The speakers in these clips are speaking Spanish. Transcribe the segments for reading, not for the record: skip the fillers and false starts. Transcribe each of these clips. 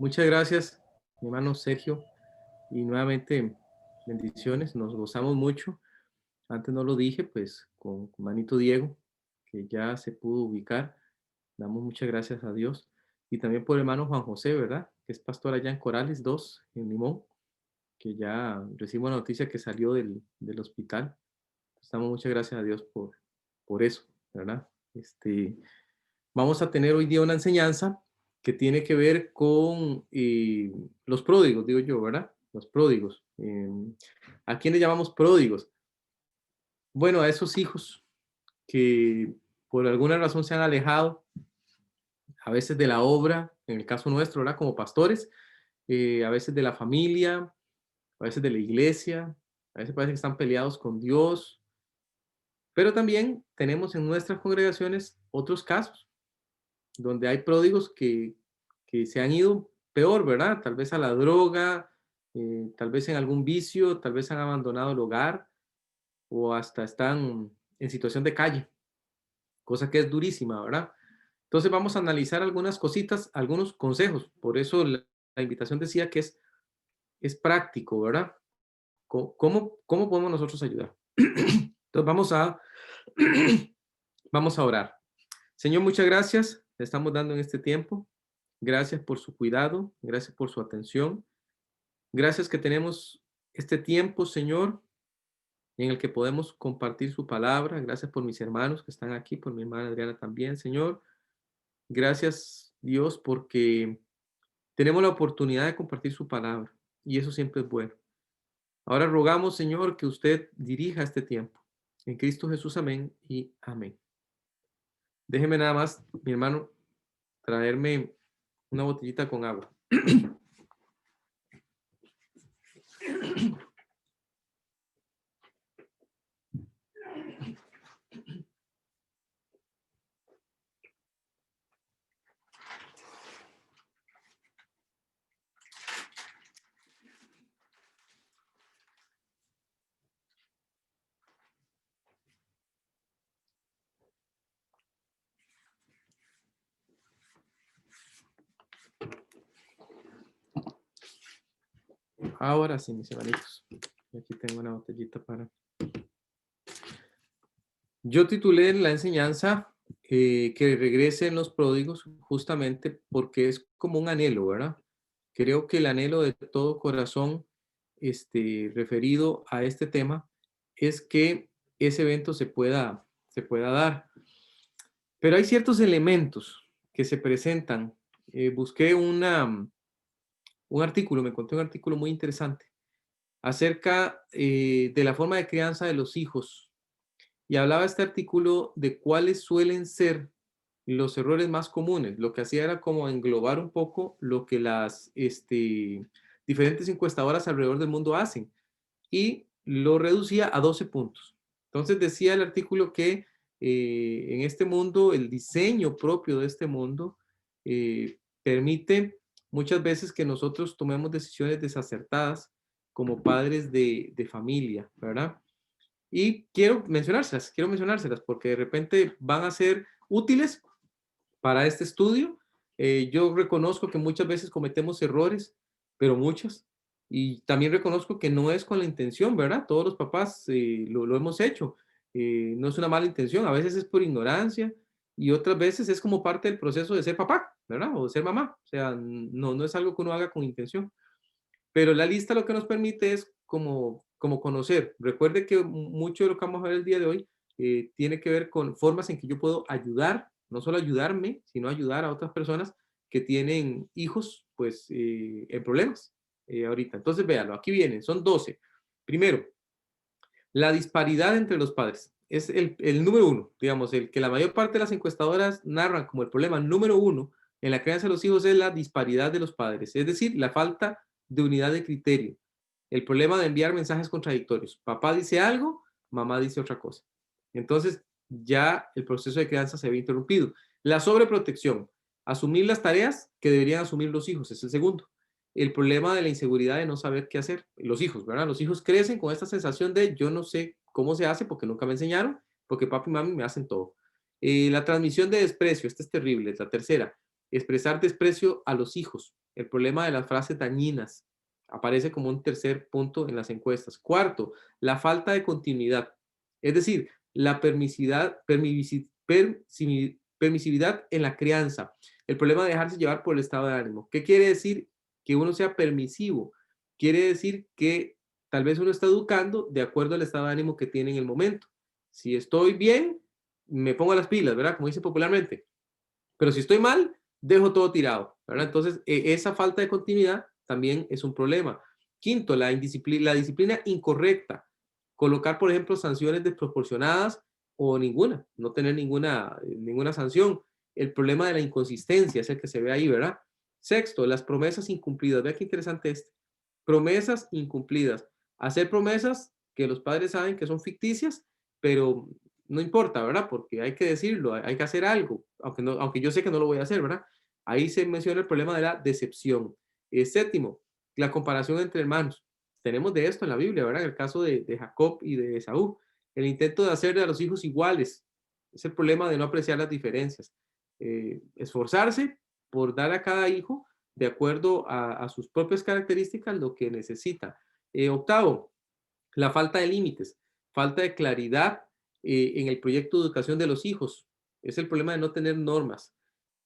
Muchas gracias, mi hermano Sergio, y nuevamente bendiciones, nos gozamos mucho. Antes no lo dije, pues con manito Diego, que ya se pudo ubicar, damos muchas gracias a Dios. Y también por el hermano Juan José, ¿verdad? Que es pastor allá en Corales 2 en Limón, que ya recibimos la noticia que salió del hospital. Damos muchas gracias a Dios por eso, ¿verdad? Vamos a tener hoy día una enseñanza que tiene que ver con los pródigos, digo yo, ¿verdad? Los pródigos. ¿A quiénes llamamos pródigos? Bueno, a esos hijos que por alguna razón se han alejado, a veces de la obra, en el caso nuestro, ¿verdad? Como pastores, a veces de la familia, a veces de la iglesia, a veces parece que están peleados con Dios, pero también tenemos en nuestras congregaciones otros casos donde hay pródigos que se han ido peor, ¿verdad? Tal vez a la droga, tal vez en algún vicio, tal vez han abandonado el hogar o hasta están en situación de calle, cosa que es durísima, ¿verdad? Entonces vamos a analizar algunas cositas, algunos consejos. Por eso la invitación decía que es práctico, ¿verdad? ¿Cómo podemos nosotros ayudar? Entonces vamos a orar. Señor, muchas gracias. Le estamos dando en este tiempo. Gracias por su cuidado. Gracias por su atención. Gracias que tenemos este tiempo, Señor, en el que podemos compartir su palabra. Gracias por mis hermanos que están aquí, por mi hermana Adriana también, Señor. Gracias, Dios, porque tenemos la oportunidad de compartir su palabra y eso siempre es bueno. Ahora rogamos, Señor, que usted dirija este tiempo. En Cristo Jesús, amén y amén. Déjeme nada más, mi hermano, traerme una botellita con agua. Ahora sí, mis hermanitos. Aquí tengo una botellita para... Yo titulé la enseñanza que regresen los pródigos justamente porque es como un anhelo, ¿verdad? Creo que el anhelo de todo corazón referido a este tema es que ese evento se pueda dar. Pero hay ciertos elementos que se presentan. Busqué un artículo, me encontré un artículo muy interesante acerca de la forma de crianza de los hijos. Y hablaba este artículo de cuáles suelen ser los errores más comunes. Lo que hacía era como englobar un poco lo que las diferentes encuestadoras alrededor del mundo hacen y lo reducía a 12 puntos. Entonces decía el artículo que en este mundo, el diseño propio de este mundo permite muchas veces que nosotros tomemos decisiones desacertadas como padres de familia, ¿verdad? Y quiero mencionárselas porque de repente van a ser útiles para este estudio. Yo reconozco que muchas veces cometemos errores, pero muchos. Y también reconozco que no es con la intención, ¿verdad? Todos los papás lo hemos hecho. No es una mala intención, a veces es por ignorancia y otras veces es como parte del proceso de ser papá, ¿verdad? O de ser mamá. O sea, no es algo que uno haga con intención. Pero la lista lo que nos permite es como conocer. Recuerde que mucho de lo que vamos a ver el día de hoy tiene que ver con formas en que yo puedo ayudar, no solo ayudarme, sino ayudar a otras personas que tienen hijos, pues, en problemas ahorita. Entonces, véalo, aquí vienen, son 12. Primero, la disparidad entre los padres. Es el número uno, digamos, el que la mayor parte de las encuestadoras narran como el problema número uno en la crianza de los hijos es la disparidad de los padres, es decir, la falta de unidad de criterio, el problema de enviar mensajes contradictorios. Papá dice algo, mamá dice otra cosa. Entonces, ya el proceso de crianza se ve interrumpido. La sobreprotección, asumir las tareas que deberían asumir los hijos, es el segundo. El problema de la inseguridad de no saber qué hacer. Los hijos, ¿verdad? Los hijos crecen con esta sensación de yo no sé cómo se hace porque nunca me enseñaron, porque papi y mami me hacen todo. La transmisión de desprecio, esta es terrible, es la tercera. Expresar desprecio a los hijos. El problema de las frases dañinas aparece como un tercer punto en las encuestas. Cuarto, la falta de continuidad. Es decir, la permisividad en la crianza. El problema de dejarse llevar por el estado de ánimo. ¿Qué quiere decir que uno sea permisivo? Quiere decir que tal vez uno está educando de acuerdo al estado de ánimo que tiene en el momento. Si estoy bien, me pongo las pilas, ¿verdad? Como dice popularmente. Pero si estoy mal, dejo todo tirado, ¿verdad? Entonces, esa falta de continuidad también es un problema. Quinto, la disciplina incorrecta. Colocar, por ejemplo, sanciones desproporcionadas o ninguna, no tener ninguna sanción. El problema de la inconsistencia es el que se ve ahí, ¿verdad? Sexto, las promesas incumplidas. Vea qué interesante este. Promesas incumplidas. Hacer promesas que los padres saben que son ficticias, pero no importa, ¿verdad? Porque hay que decirlo, hay que hacer algo, aunque yo sé que no lo voy a hacer, ¿verdad? Ahí se menciona el problema de la decepción. Séptimo, la comparación entre hermanos. Tenemos de esto en la Biblia, ¿verdad? En el caso de Jacob y de Esaú. El intento de hacer a los hijos iguales. Es el problema de no apreciar las diferencias. Esforzarse por dar a cada hijo, de acuerdo a sus propias características, lo que necesita. Octavo, la falta de límites, falta de claridad en el proyecto de educación de los hijos. Es el problema de no tener normas.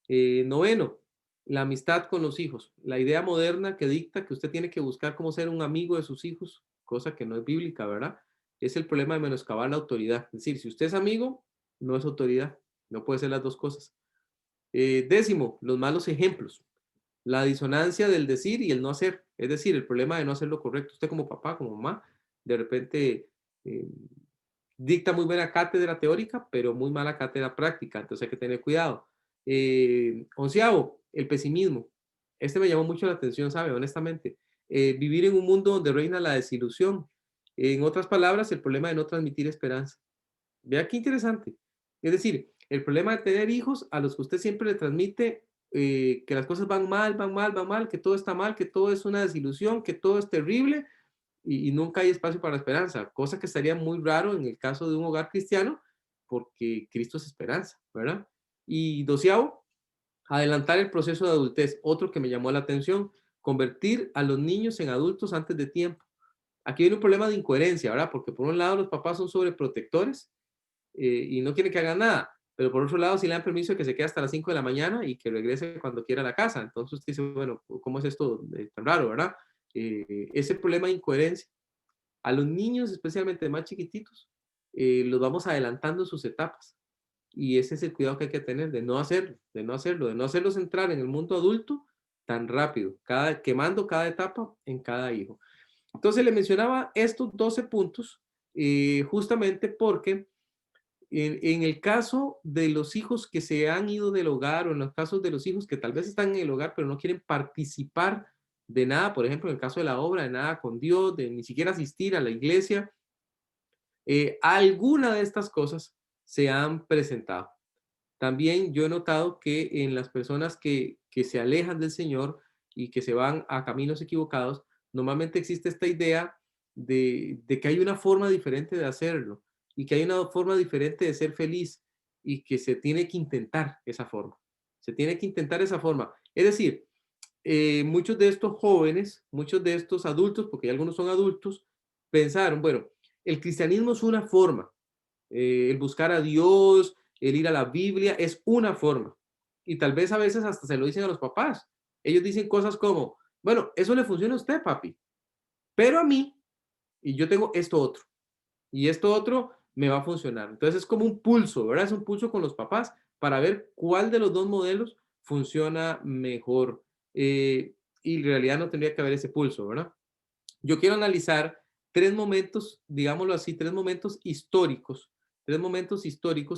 Noveno, la amistad con los hijos. La idea moderna que dicta que usted tiene que buscar cómo ser un amigo de sus hijos, cosa que no es bíblica, ¿verdad? Es el problema de menoscabar la autoridad. Es decir, si usted es amigo, no es autoridad. No puede ser las dos cosas. Décimo, los malos ejemplos. La disonancia del decir y el no hacer. Es decir, el problema de no hacer lo correcto. Usted como papá, como mamá, de repente eh, dicta muy buena cátedra teórica, pero muy mala cátedra práctica. Entonces hay que tener cuidado. Onceavo, el pesimismo. Este me llamó mucho la atención, ¿sabe? Honestamente. Vivir en un mundo donde reina la desilusión. En otras palabras, el problema de no transmitir esperanza. Vea qué interesante. Es decir, el problema de tener hijos a los que usted siempre le transmite que las cosas van mal, van mal, van mal, que todo está mal, que todo es una desilusión, que todo es terrible y nunca hay espacio para la esperanza, cosa que estaría muy raro en el caso de un hogar cristiano porque Cristo es esperanza, ¿verdad? Y doceavo, adelantar el proceso de adultez, otro que me llamó la atención, convertir a los niños en adultos antes de tiempo. Aquí viene un problema de incoherencia, ¿verdad? Porque por un lado los papás son sobreprotectores y no quiere que haga nada. Pero por otro lado, sí le dan permiso de que se quede hasta las 5 de la mañana y que regrese cuando quiera a la casa. Entonces usted dice, bueno, ¿cómo es esto tan raro, verdad? Ese problema de incoherencia. A los niños, especialmente más chiquititos, los vamos adelantando en sus etapas. Y ese es el cuidado que hay que tener de no hacerlo, de no hacerlo, de no hacerlos entrar en el mundo adulto tan rápido, quemando cada etapa en cada hijo. Entonces le mencionaba estos 12 puntos justamente porque en el caso de los hijos que se han ido del hogar o en los casos de los hijos que tal vez están en el hogar pero no quieren participar de nada, por ejemplo, en el caso de la obra, de nada con Dios, de ni siquiera asistir a la iglesia, alguna de estas cosas se han presentado. También yo he notado que en las personas que se alejan del Señor y que se van a caminos equivocados, normalmente existe esta idea de que hay una forma diferente de hacerlo y que hay una forma diferente de ser feliz y que se tiene que intentar esa forma. Se tiene que intentar esa forma. Es decir, muchos de estos jóvenes, muchos de estos adultos, porque algunos son adultos, pensaron, bueno, el cristianismo es una forma, el buscar a Dios, el ir a la Biblia, es una forma. Y tal vez a veces hasta se lo dicen a los papás. Ellos dicen cosas como, bueno, eso le funciona a usted, papi, pero a mí, y yo tengo esto otro, y esto otro me va a funcionar. Entonces es como un pulso, ¿verdad? Es un pulso con los papás para ver cuál de los dos modelos funciona mejor. Y en realidad no tendría que haber ese pulso, ¿verdad? Yo quiero analizar tres momentos, digámoslo así, tres momentos históricos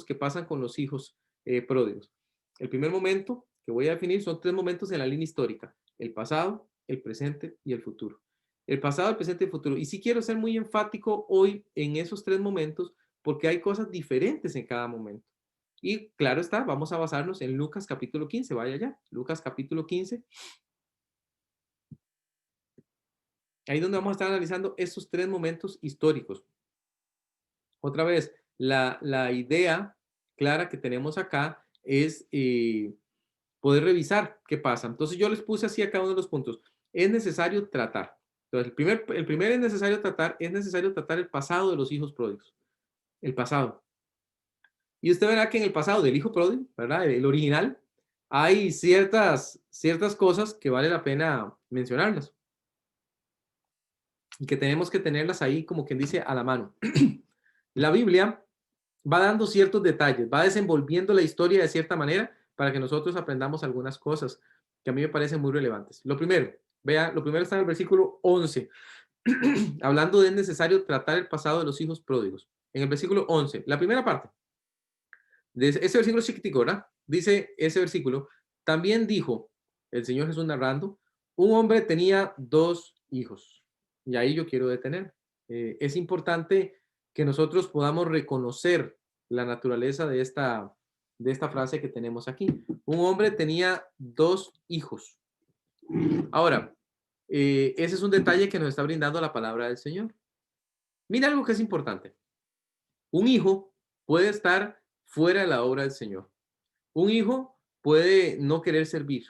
que pasan con los hijos pródigos. El primer momento que voy a definir son tres momentos en la línea histórica, el pasado, el presente y el futuro. El pasado, el presente y el futuro. Y sí quiero ser muy enfático hoy en esos tres momentos porque hay cosas diferentes en cada momento. Y claro está, vamos a basarnos en Lucas capítulo 15, vaya ya, Lucas capítulo 15. Ahí donde vamos a estar analizando estos tres momentos históricos. Otra vez, la idea clara que tenemos acá es poder revisar qué pasa. Entonces yo les puse así a cada uno de los puntos. Es necesario tratar. Entonces el primer es necesario tratar el pasado de los hijos pródigos. El pasado. Y usted verá que en el pasado del hijo pródigo, ¿verdad? El original, hay ciertas cosas que vale la pena mencionarlas y que tenemos que tenerlas ahí, como quien dice, a la mano. La Biblia va dando ciertos detalles, va desenvolviendo la historia de cierta manera para que nosotros aprendamos algunas cosas que a mí me parecen muy relevantes. Lo primero, vea, lo primero está en el versículo 11, hablando de es necesario tratar el pasado de los hijos pródigos. En el versículo 11, la primera parte, de ese versículo chiquitico, ¿verdad? Dice ese versículo, también dijo el Señor Jesús narrando, un hombre tenía dos hijos. Y ahí yo quiero detener. Es importante que nosotros podamos reconocer la naturaleza de esta frase que tenemos aquí. Un hombre tenía dos hijos. Ahora, ese es un detalle que nos está brindando la palabra del Señor. Mira algo que es importante. Un hijo puede estar fuera de la obra del Señor. Un hijo puede no querer servir.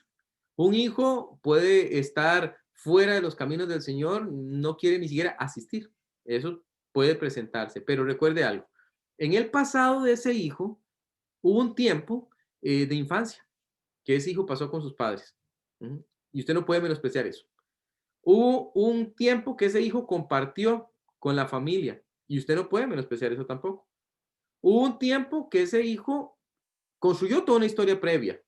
Un hijo puede estar fuera de los caminos del Señor, no quiere ni siquiera asistir. Eso puede presentarse, pero recuerde algo. En el pasado de ese hijo hubo un tiempo de infancia que ese hijo pasó con sus padres. ¿Mm? Y usted no puede menospreciar eso. Hubo un tiempo que ese hijo compartió con la familia y usted no puede menospreciar eso tampoco. Hubo un tiempo que ese hijo construyó toda una historia previa.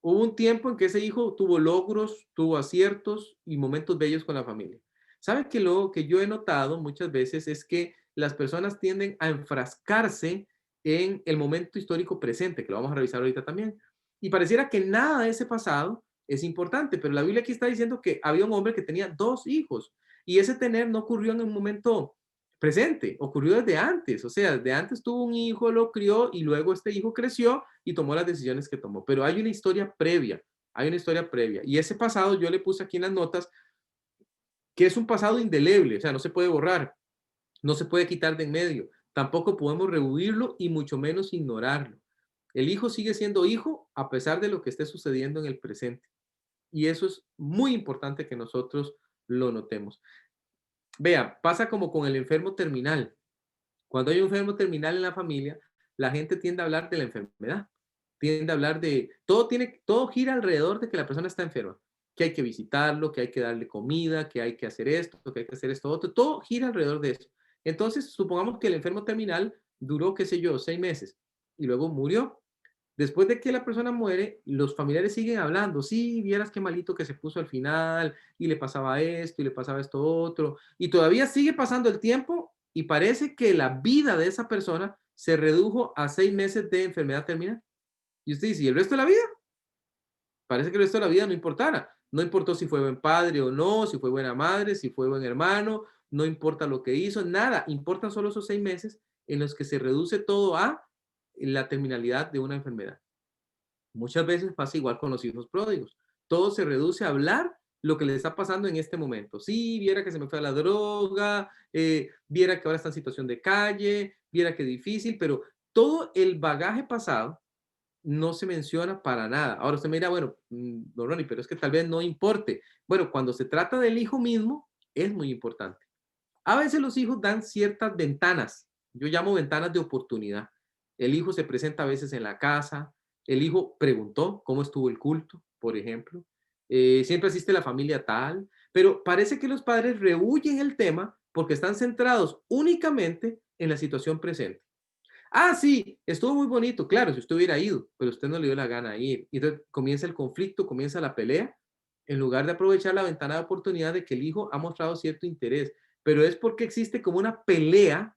Hubo un tiempo en que ese hijo tuvo logros, tuvo aciertos y momentos bellos con la familia. ¿Sabe que lo que yo he notado muchas veces es que las personas tienden a enfrascarse en el momento histórico presente, que lo vamos a revisar ahorita también? Y pareciera que nada de ese pasado es importante, pero la Biblia aquí está diciendo que había un hombre que tenía dos hijos y ese tener no ocurrió en un momento presente, ocurrió desde antes, o sea, desde antes tuvo un hijo, lo crió y luego este hijo creció y tomó las decisiones que tomó. Pero hay una historia previa, hay una historia previa. Y ese pasado yo le puse aquí en las notas que es un pasado indeleble, o sea, no se puede borrar, no se puede quitar de en medio, tampoco podemos rehuirlo y mucho menos ignorarlo. El hijo sigue siendo hijo a pesar de lo que esté sucediendo en el presente. Y eso es muy importante que nosotros lo notemos. Vea, pasa como con el enfermo terminal. Cuando hay un enfermo terminal en la familia, la gente tiende a hablar de la enfermedad, tiende a hablar de, todo gira alrededor de que la persona está enferma, que hay que visitarlo, que hay que darle comida, que hay que hacer esto, que hay que hacer esto otro, todo gira alrededor de eso. Entonces, supongamos que el enfermo terminal duró, qué sé yo, 6 meses y luego murió. Después de que la persona muere, los familiares siguen hablando, sí, vieras qué malito que se puso al final, y le pasaba esto, y le pasaba esto otro, y todavía sigue pasando el tiempo, y parece que la vida de esa persona se redujo a 6 meses de enfermedad terminal. Y usted dice, ¿y el resto de la vida? Parece que el resto de la vida no importara. No importó si fue buen padre o no, si fue buena madre, si fue buen hermano, no importa lo que hizo, nada. Importan solo esos 6 meses en los que se reduce todo a la terminalidad de una enfermedad. Muchas veces pasa igual con los hijos pródigos. Todo se reduce a hablar lo que le está pasando en este momento. Sí, viera que se me fue a la droga, viera que ahora está en situación de calle, viera que difícil, pero todo el bagaje pasado no se menciona para nada. Ahora usted me dirá, bueno, don Ronnie, pero es que tal vez no importe. Bueno, cuando se trata del hijo mismo, es muy importante. A veces los hijos dan ciertas ventanas, yo llamo ventanas de oportunidad. El hijo se presenta a veces en la casa, el hijo preguntó cómo estuvo el culto, por ejemplo. Siempre asiste la familia tal, pero parece que los padres rehuyen el tema porque están centrados únicamente en la situación presente. Ah, sí, estuvo muy bonito, claro, si usted hubiera ido, pero usted no le dio la gana de ir. Y entonces comienza el conflicto, comienza la pelea, en lugar de aprovechar la ventana de oportunidad de que el hijo ha mostrado cierto interés, pero es porque existe como una pelea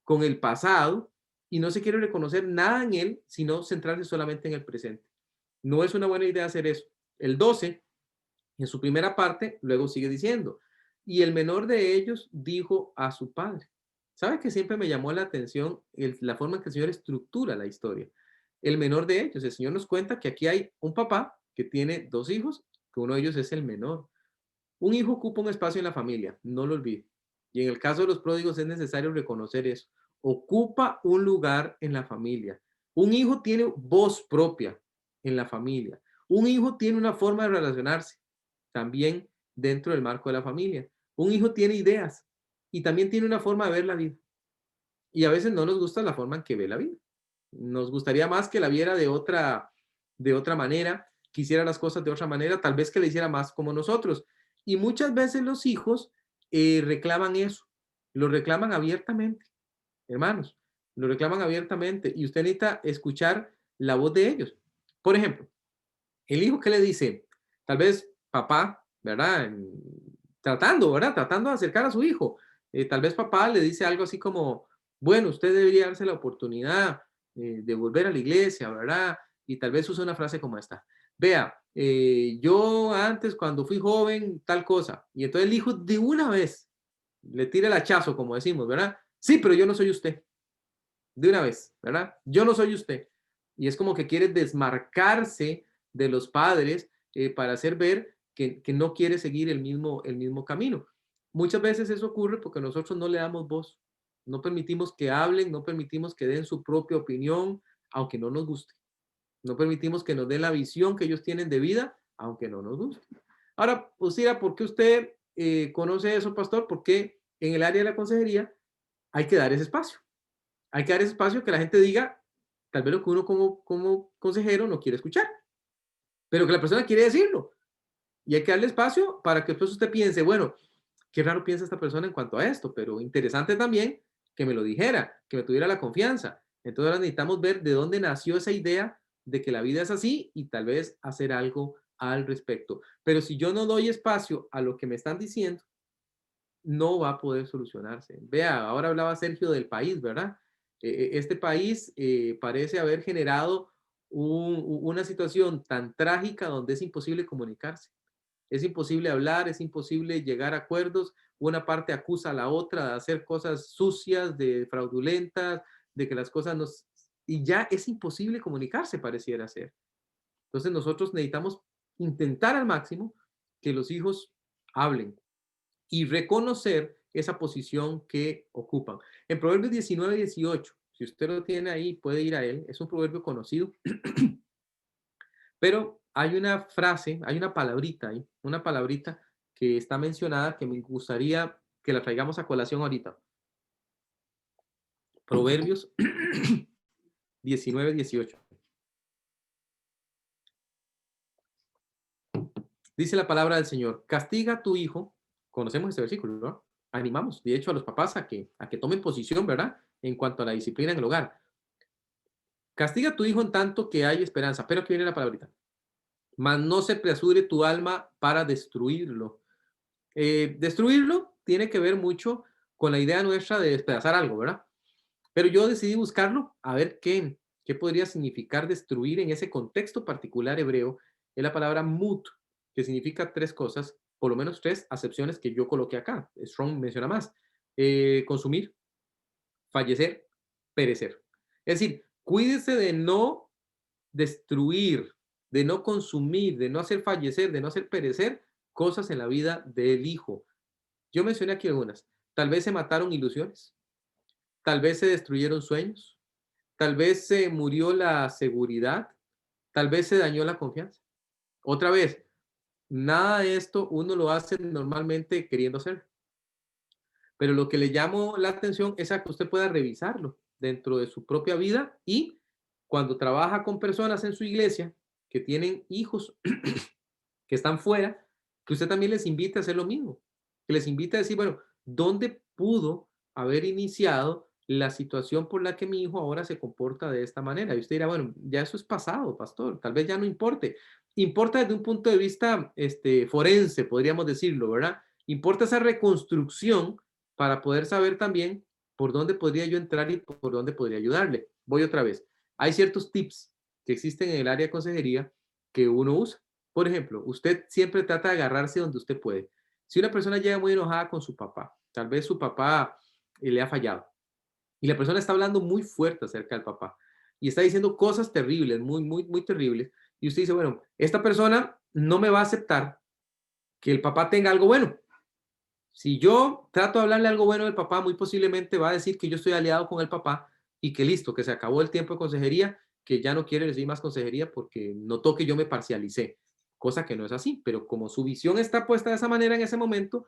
con el pasado y no se quiere reconocer nada en él, sino centrarse solamente en el presente. No es una buena idea hacer eso. El 12, en su primera parte, luego sigue diciendo, y el menor de ellos dijo a su padre. ¿Sabe que siempre me llamó la atención la forma en que el Señor estructura la historia? El menor de ellos, el Señor nos cuenta que aquí hay un papá que tiene dos hijos, que uno de ellos es el menor. Un hijo ocupa un espacio en la familia, no lo olvide. Y en el caso de los pródigos es necesario reconocer eso. Ocupa un lugar en la familia. Un hijo tiene voz propia en la familia. Un hijo tiene una forma de relacionarse también dentro del marco de la familia. Un hijo tiene ideas y también tiene una forma de ver la vida. Y a veces no nos gusta la forma en que ve la vida. Nos gustaría más que la viera de otra manera, que hiciera las cosas de otra manera, tal vez que le hiciera más como nosotros. Y muchas veces los hijos reclaman eso, lo reclaman abiertamente, hermanos, lo reclaman abiertamente y usted necesita escuchar la voz de ellos. Por ejemplo, el hijo que le dice, tal vez papá, ¿verdad? Tratando, ¿verdad? Tratando de acercar a su hijo. Tal vez papá le dice algo así como, bueno, usted debería darse la oportunidad de volver a la iglesia, ¿verdad? Y tal vez usa una frase como esta. Vea, yo antes cuando fui joven, tal cosa. Y entonces el hijo de una vez le tira el hachazo, como decimos, ¿verdad? Sí, pero yo no soy usted. De una vez, ¿verdad? Yo no soy usted. Y es como que quiere desmarcarse de los padres para hacer ver que no quiere seguir el mismo camino. Muchas veces eso ocurre porque nosotros no le damos voz, no permitimos que hablen, no permitimos que den su propia opinión, aunque no nos guste. No permitimos que nos den la visión que ellos tienen de vida, aunque no nos guste. Ahora, Usira, ¿por qué usted conoce eso, pastor? Porque en el área de la consejería hay que dar ese espacio. Hay que dar ese espacio que la gente diga, tal vez lo que uno como consejero no quiere escuchar, pero que la persona quiere decirlo. Y hay que darle espacio para que después usted piense, bueno, qué raro piensa esta persona en cuanto a esto, pero interesante también que me lo dijera, que me tuviera la confianza. Entonces ahora necesitamos ver de dónde nació esa idea de que la vida es así y tal vez hacer algo al respecto. Pero si yo no doy espacio a lo que me están diciendo, no va a poder solucionarse. Vea, ahora hablaba Sergio del país, ¿verdad? Este país parece haber generado una situación tan trágica donde es imposible comunicarse. Es imposible hablar, es imposible llegar a acuerdos. Una parte acusa a la otra de hacer cosas sucias, de fraudulentas, de que las cosas nos... Y ya es imposible comunicarse, pareciera ser. Entonces nosotros necesitamos intentar al máximo que los hijos hablen y reconocer esa posición que ocupan. En Proverbios 19:18, si usted lo tiene ahí, puede ir a él, es un proverbio conocido, pero hay una frase, hay una palabrita ahí, una palabrita que está mencionada que me gustaría que la traigamos a colación ahorita. Proverbios 19:18. Dice la palabra del Señor, castiga a tu hijo, conocemos este versículo, ¿no? Animamos, de hecho, a los papás a que tomen posición, ¿verdad? En cuanto a la disciplina en el hogar. Castiga a tu hijo en tanto que hay esperanza. Pero aquí viene la palabrita. Mas no se apresure tu alma para destruirlo. Destruirlo tiene que ver mucho con la idea nuestra de despedazar algo, ¿verdad? Pero yo decidí buscarlo a ver qué podría significar destruir en ese contexto particular hebreo. Es la palabra mut, que significa tres cosas, por lo menos tres acepciones que yo coloqué acá. Strong menciona más. Consumir, fallecer, perecer. Es decir, cuídese de no destruir, de no consumir, de no hacer fallecer, de no hacer perecer cosas en la vida del hijo. Yo mencioné aquí algunas. Tal vez se mataron ilusiones, tal vez se destruyeron sueños, tal vez se murió la seguridad, tal vez se dañó la confianza. Otra vez, nada de esto uno lo hace normalmente queriendo hacer, pero lo que le llamo la atención es a que usted pueda revisarlo dentro de su propia vida y cuando trabaja con personas en su iglesia que tienen hijos que están fuera, que usted también les invite a hacer lo mismo, que les invite a decir, bueno, ¿dónde pudo haber iniciado la situación por la que mi hijo ahora se comporta de esta manera? Y usted dirá, bueno, ya eso es pasado, pastor, tal vez ya no importe. Importa desde un punto de vista forense, podríamos decirlo, ¿verdad? Importa esa reconstrucción para poder saber también por dónde podría yo entrar y por dónde podría ayudarle. Voy otra vez. Hay ciertos tips que existen en el área de consejería que uno usa. Por ejemplo, usted siempre trata de agarrarse donde usted puede. Si una persona llega muy enojada con su papá, tal vez su papá le ha fallado y la persona está hablando muy fuerte acerca del papá y está diciendo cosas terribles, muy, muy, muy terribles, y usted dice, bueno, esta persona no me va a aceptar que el papá tenga algo bueno. Si yo trato de hablarle algo bueno del papá, muy posiblemente va a decir que yo estoy aliado con el papá y que listo, que se acabó el tiempo de consejería, que ya no quiere recibir más consejería porque notó que yo me parcialicé, cosa que no es así, pero como su visión está puesta de esa manera en ese momento,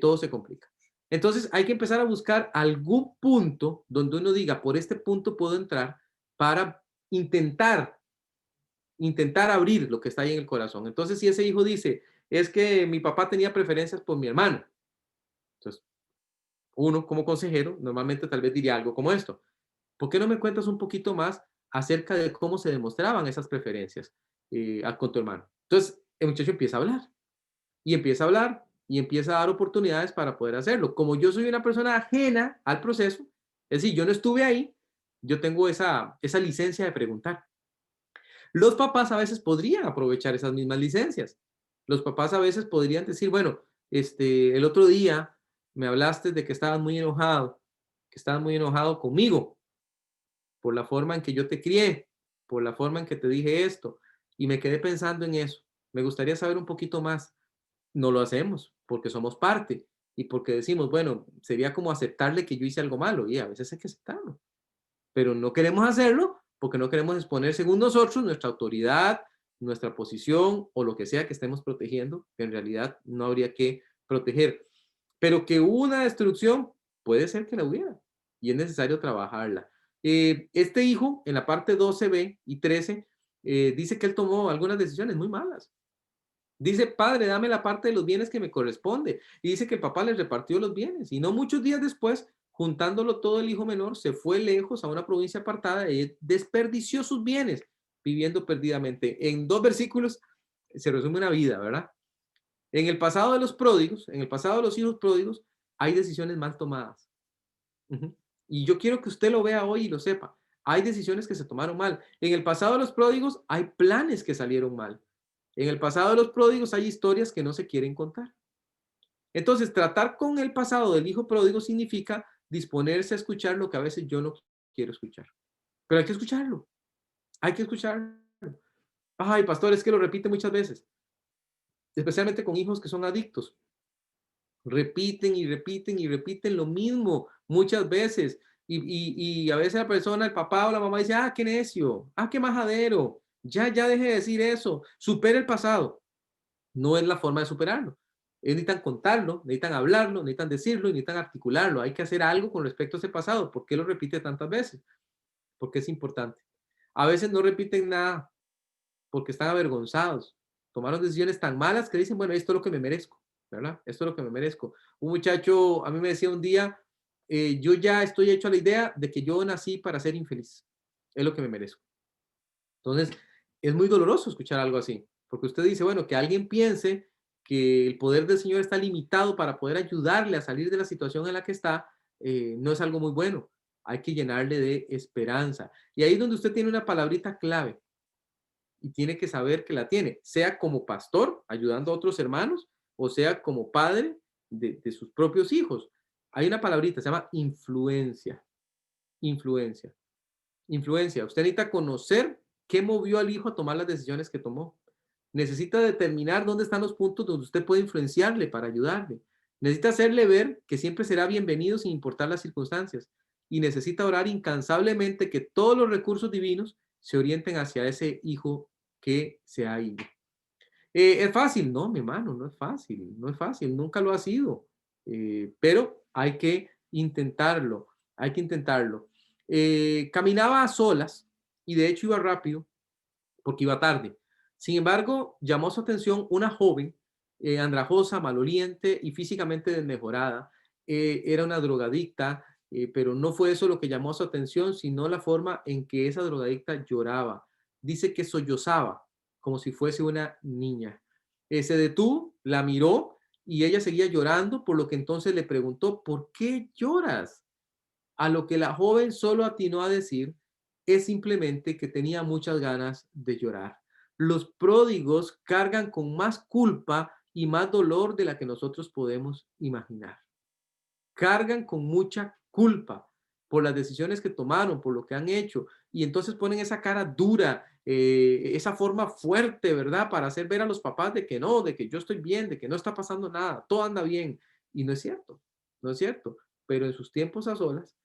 todo se complica. Entonces hay que empezar a buscar algún punto donde uno diga, por este punto puedo entrar para intentar, intentar abrir lo que está ahí en el corazón. Entonces si ese hijo dice, es que mi papá tenía preferencias por mi hermano, entonces uno como consejero normalmente tal vez diría algo como esto. ¿Por qué no me cuentas un poquito más acerca de cómo se demostraban esas preferencias con tu hermano? Entonces, el muchacho empieza a hablar y empieza a hablar y empieza a dar oportunidades para poder hacerlo. Como yo soy una persona ajena al proceso, es decir, yo no estuve ahí, yo tengo esa licencia de preguntar. Los papás a veces podrían aprovechar esas mismas licencias. Los papás a veces podrían decir, bueno, el otro día me hablaste de que estabas muy enojado conmigo por la forma en que yo te crié, por la forma en que te dije esto, y me quedé pensando en eso. Me gustaría saber un poquito más. No lo hacemos porque somos parte y porque decimos, bueno, sería como aceptarle que yo hice algo malo y a veces hay que aceptarlo, pero no queremos hacerlo porque no queremos exponer según nosotros nuestra autoridad, nuestra posición o lo que sea que estemos protegiendo, que en realidad no habría que proteger. Pero que hubo una destrucción, puede ser que la hubiera y es necesario trabajarla. Este hijo, en la parte 12b y 13, dice que él tomó algunas decisiones muy malas. Dice, padre, dame la parte de los bienes que me corresponde. Y dice que el papá le repartió los bienes. Y no muchos días después, juntándolo todo, el hijo menor se fue lejos a una provincia apartada y desperdició sus bienes, viviendo perdidamente. En 2 versículos se resume una vida, ¿verdad? En el pasado de los pródigos, en el pasado de los hijos pródigos, hay decisiones mal tomadas. Ujú. Y yo quiero que usted lo vea hoy y lo sepa. Hay decisiones que se tomaron mal. En el pasado de los pródigos hay planes que salieron mal. En el pasado de los pródigos hay historias que no se quieren contar. Entonces, tratar con el pasado del hijo pródigo significa disponerse a escuchar lo que a veces yo no quiero escuchar. Pero hay que escucharlo. Hay que escucharlo. Ay, pastor, es que lo repite muchas veces, especialmente con hijos que son adictos. Repiten y repiten y repiten lo mismo muchas veces. Y a veces la persona, el papá o la mamá dice, ah, qué necio, ah, qué majadero, ya deje de decir eso, supere el pasado. No es la forma de superarlo. Necesitan contarlo, necesitan hablarlo, necesitan decirlo y necesitan articularlo. Hay que hacer algo con respecto a ese pasado. ¿Por qué lo repite tantas veces? Porque es importante. A veces no repiten nada porque están avergonzados. Tomaron decisiones tan malas que dicen, bueno, esto es lo que me merezco, ¿verdad? Esto es lo que me merezco. Un muchacho a mí me decía un día, yo ya estoy hecho a la idea de que yo nací para ser infeliz. Es lo que me merezco. Entonces, es muy doloroso escuchar algo así, porque usted dice, bueno, que alguien piense que el poder del Señor está limitado para poder ayudarle a salir de la situación en la que está, no es algo muy bueno. Hay que llenarle de esperanza. Y ahí es donde usted tiene una palabrita clave y tiene que saber que la tiene, sea como pastor, ayudando a otros hermanos, o sea como padre de sus propios hijos. Hay una palabrita, se llama influencia. Influencia. Influencia. Usted necesita conocer qué movió al hijo a tomar las decisiones que tomó. Necesita determinar dónde están los puntos donde usted puede influenciarle para ayudarle. Necesita hacerle ver que siempre será bienvenido sin importar las circunstancias. Y necesita orar incansablemente que todos los recursos divinos se orienten hacia ese hijo que se ha ido. ¿Es fácil? No, mi hermano, no es fácil, no es fácil, nunca lo ha sido. Pero hay que intentarlo. Caminaba a solas y de hecho iba rápido porque iba tarde. Sin embargo, llamó su atención una joven, andrajosa, maloliente y físicamente desmejorada. Era una drogadicta, pero no fue eso lo que llamó su atención, sino la forma en que esa drogadicta lloraba. Dice que sollozaba como si fuese una niña. Se detuvo, la miró y ella seguía llorando, por lo que entonces le preguntó, ¿por qué lloras? A lo que la joven solo atinó a decir es simplemente que tenía muchas ganas de llorar. Los pródigos cargan con más culpa y más dolor de la que nosotros podemos imaginar. Cargan con mucha culpa por las decisiones que tomaron, por lo que han hecho, y entonces ponen esa cara dura, esa forma fuerte, ¿verdad? Para hacer ver a los papás de que no, de que yo estoy bien, de que no está pasando nada, todo anda bien. Y no es cierto, no es cierto. Pero en sus tiempos a solas,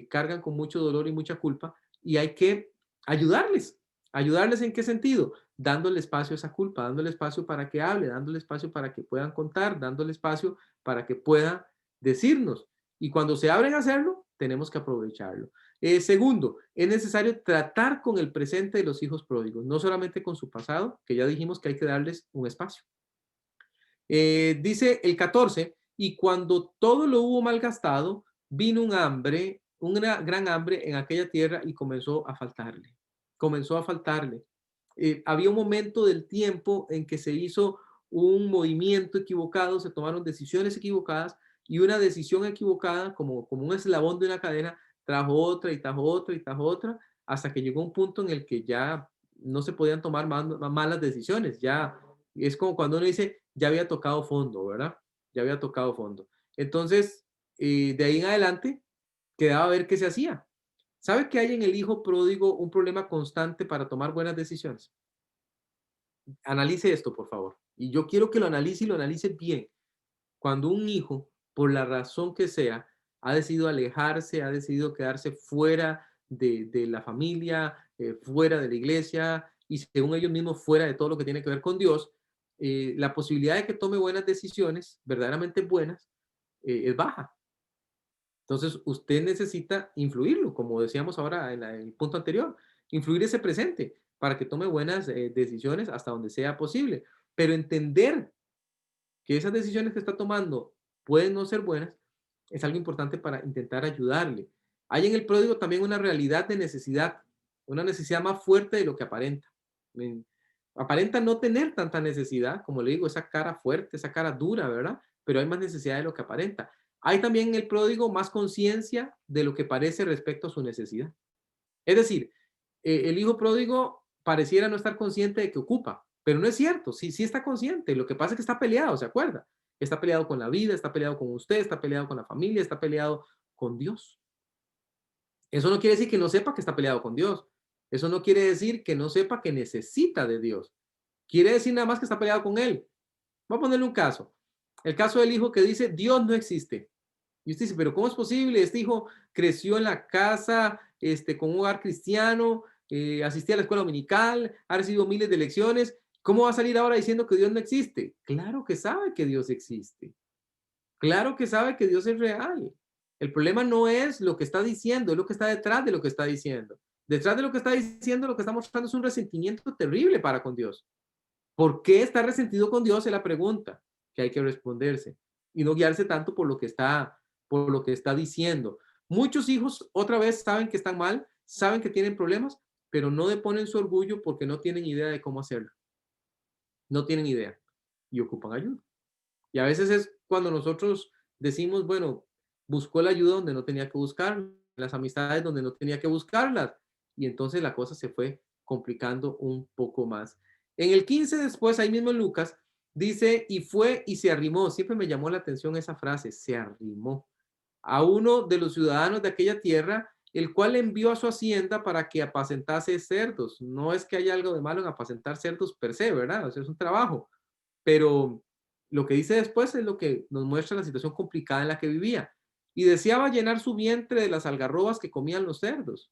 cargan con mucho dolor y mucha culpa, y hay que Ayudarles. ¿Ayudarles en qué sentido? Dándole espacio a esa culpa, dándole espacio para que hable, dándole espacio para que puedan contar, dándole espacio para que pueda decirnos. Y cuando se abren a hacerlo, tenemos que aprovecharlo. Segundo, es necesario tratar con el presente de los hijos pródigos, no solamente con su pasado, que ya dijimos que hay que darles un espacio. Dice el 14, y cuando todo lo hubo malgastado, vino un hambre, una gran hambre en aquella tierra y comenzó a faltarle. Comenzó a faltarle. Había un momento del tiempo en que se hizo un movimiento equivocado, se tomaron decisiones equivocadas y una decisión equivocada, como un eslabón de una cadena, trajo otra y trajo otra y trajo otra, hasta que llegó un punto en el que ya no se podían tomar malas decisiones. Ya es como cuando uno dice, ya había tocado fondo, ¿verdad? Ya había tocado fondo. Entonces, de ahí en adelante, quedaba ver qué se hacía. ¿Sabe que hay en el hijo pródigo un problema constante para tomar buenas decisiones? Analice esto, por favor. Y yo quiero que lo analice y lo analice bien. Cuando un hijo, por la razón que sea, ha decidido alejarse, ha decidido quedarse fuera de la familia, fuera de la iglesia y según ellos mismos fuera de todo lo que tiene que ver con Dios, la posibilidad de que tome buenas decisiones, verdaderamente buenas, es baja. Entonces, usted necesita influirlo, como decíamos ahora en el punto anterior, influir ese presente para que tome buenas decisiones hasta donde sea posible, pero entender que esas decisiones que está tomando pueden no ser buenas, es algo importante para intentar ayudarle. Hay en el pródigo también una realidad de necesidad, una necesidad más fuerte de lo que aparenta. Aparenta no tener tanta necesidad, como le digo, esa cara fuerte, esa cara dura, ¿verdad? Pero hay más necesidad de lo que aparenta. Hay también en el pródigo más conciencia de lo que parece respecto a su necesidad. Es decir, el hijo pródigo pareciera no estar consciente de que ocupa, pero no es cierto, sí, sí está consciente. Lo que pasa es que está peleado, ¿se acuerda? Está peleado con la vida, está peleado con usted, está peleado con la familia, está peleado con Dios. Eso no quiere decir que no sepa que está peleado con Dios. Eso no quiere decir que no sepa que necesita de Dios. Quiere decir nada más que está peleado con Él. Voy a ponerle un caso. El caso del hijo que dice, Dios no existe. Y usted dice, pero ¿cómo es posible? Este hijo creció en la casa, con un hogar cristiano, asistía a la escuela dominical, ha recibido miles de lecciones. ¿Cómo va a salir ahora diciendo que Dios no existe? Claro que sabe que Dios existe. Claro que sabe que Dios es real. El problema no es lo que está diciendo, es lo que está detrás de lo que está diciendo. Detrás de lo que está diciendo, lo que está mostrando es un resentimiento terrible para con Dios. ¿Por qué está resentido con Dios? Es la pregunta que hay que responderse y no guiarse tanto por lo que está diciendo. Muchos hijos otra vez saben que están mal, saben que tienen problemas, pero no deponen su orgullo porque no tienen idea de cómo hacerlo. No tienen idea y ocupan ayuda. Y a veces es cuando nosotros decimos, bueno, buscó la ayuda donde no tenía que buscar, las amistades donde no tenía que buscarlas. Y entonces la cosa se fue complicando un poco más. En el 15 después, ahí mismo en Lucas, dice, y fue y se arrimó. Siempre me llamó la atención esa frase, se arrimó a uno de los ciudadanos de aquella tierra, el cual envió a su hacienda para que apacentase cerdos. No es que haya algo de malo en apacentar cerdos per se, ¿verdad? O sea, es un trabajo, pero lo que dice después es lo que nos muestra la situación complicada en la que vivía. Y deseaba llenar su vientre de las algarrobas que comían los cerdos,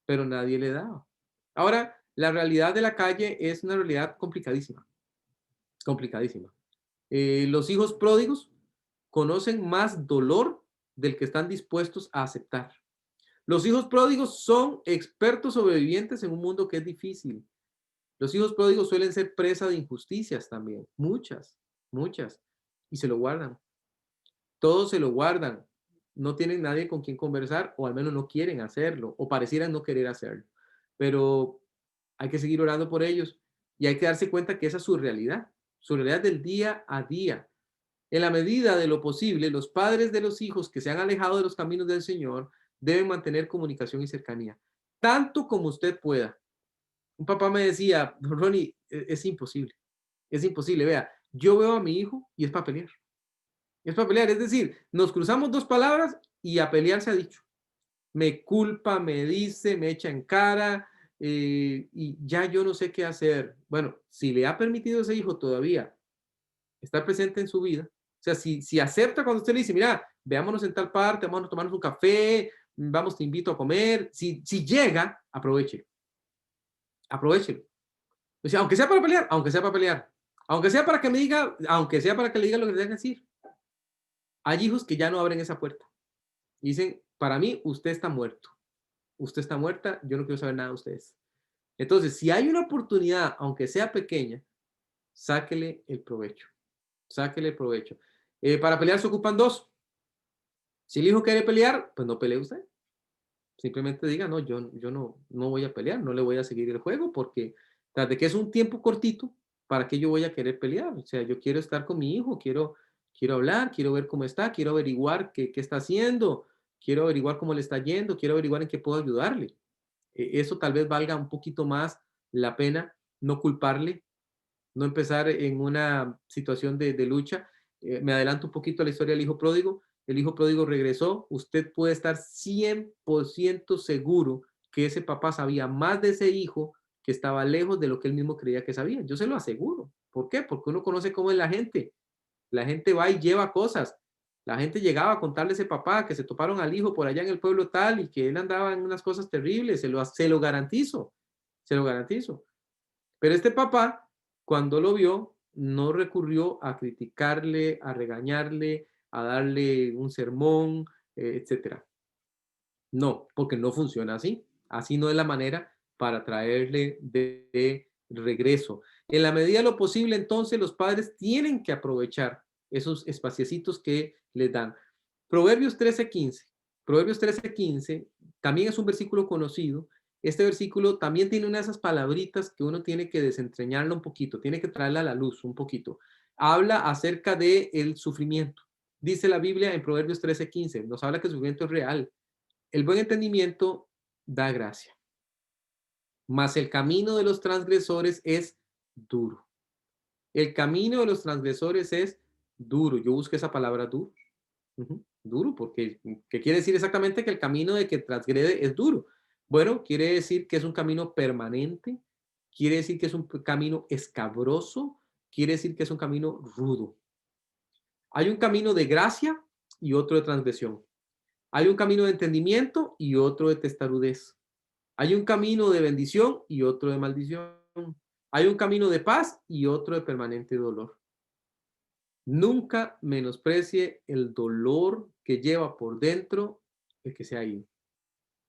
pero nadie le daba. Ahora, la realidad de la calle es una realidad complicadísima, complicadísima. Los hijos pródigos conocen más dolor del que están dispuestos a aceptar. Los hijos pródigos son expertos sobrevivientes en un mundo que es difícil. Los hijos pródigos suelen ser presa de injusticias también, muchas, muchas, y se lo guardan. Todos se lo guardan. No tienen nadie con quien conversar, o al menos no quieren hacerlo, o parecieran no querer hacerlo. Pero hay que seguir orando por ellos y hay que darse cuenta que esa es su realidad del día a día. En la medida de lo posible, los padres de los hijos que se han alejado de los caminos del Señor deben mantener comunicación y cercanía, tanto como usted pueda. Un papá me decía, Ronnie, es imposible, vea, yo veo a mi hijo y es para pelear, es decir, nos cruzamos dos palabras y a pelear se ha dicho. Me culpa, me dice, me echa en cara y ya yo no sé qué hacer. Bueno, si le ha permitido a ese hijo todavía estar presente en su vida, o sea, si acepta cuando usted le dice, mira, veámonos en tal parte, vamos a tomarnos un café, vamos, te invito a comer, si llega, aproveche. Aprovéchelo. O sea, aunque sea para pelear, aunque sea para pelear, aunque sea para que me diga, aunque sea para que le diga lo que tenga que decir. Hay hijos que ya no abren esa puerta. Y dicen, para mí, usted está muerto. Usted está muerta, yo no quiero saber nada de ustedes. Entonces, si hay una oportunidad, aunque sea pequeña, sáquele el provecho. Sáquele el provecho. Para pelear se ocupan dos. Si el hijo quiere pelear, pues no pelee usted. Simplemente diga, no, yo no voy a pelear, no le voy a seguir el juego porque tras de que es un tiempo cortito, ¿para qué yo voy a querer pelear? O sea, yo quiero estar con mi hijo, quiero hablar, quiero ver cómo está, quiero averiguar qué está haciendo, quiero averiguar cómo le está yendo, quiero averiguar en qué puedo ayudarle. Eso tal vez valga un poquito más la pena, no culparle, no empezar en una situación de lucha. Me adelanto un poquito a la historia del hijo pródigo. El hijo pródigo regresó. Usted puede estar 100% seguro que ese papá sabía más de ese hijo que estaba lejos de lo que él mismo creía que sabía. Yo se lo aseguro. ¿Por qué? Porque uno conoce cómo es la gente. La gente va y lleva cosas. La gente llegaba a contarle a ese papá que se toparon al hijo por allá en el pueblo tal y que él andaba en unas cosas terribles. Se lo garantizo. Se lo garantizo. Pero este papá, cuando lo vio, no recurrió a criticarle, a regañarle, a darle un sermón, etcétera. No, porque no funciona así. Así no es la manera para traerle de regreso. En la medida de lo posible, entonces, los padres tienen que aprovechar esos espaciecitos que les dan. Proverbios 13:15. Proverbios 13:15 también es un versículo conocido. Este versículo también tiene una de esas palabritas que uno tiene que desentrañarla un poquito, tiene que traerla a la luz un poquito. Habla acerca del sufrimiento. Dice la Biblia en Proverbios 13:15, nos habla que el sufrimiento es real. El buen entendimiento da gracia, mas el camino de los transgresores es duro. El camino de los transgresores es duro. Yo busqué esa palabra duro. Duro, porque ¿qué quiere decir exactamente? Que el camino de que transgrede es duro. Bueno, quiere decir que es un camino permanente, quiere decir que es un camino escabroso, quiere decir que es un camino rudo. Hay un camino de gracia y otro de transgresión. Hay un camino de entendimiento y otro de testarudez. Hay un camino de bendición y otro de maldición. Hay un camino de paz y otro de permanente dolor. Nunca menosprecie el dolor que lleva por dentro el que se ha ido.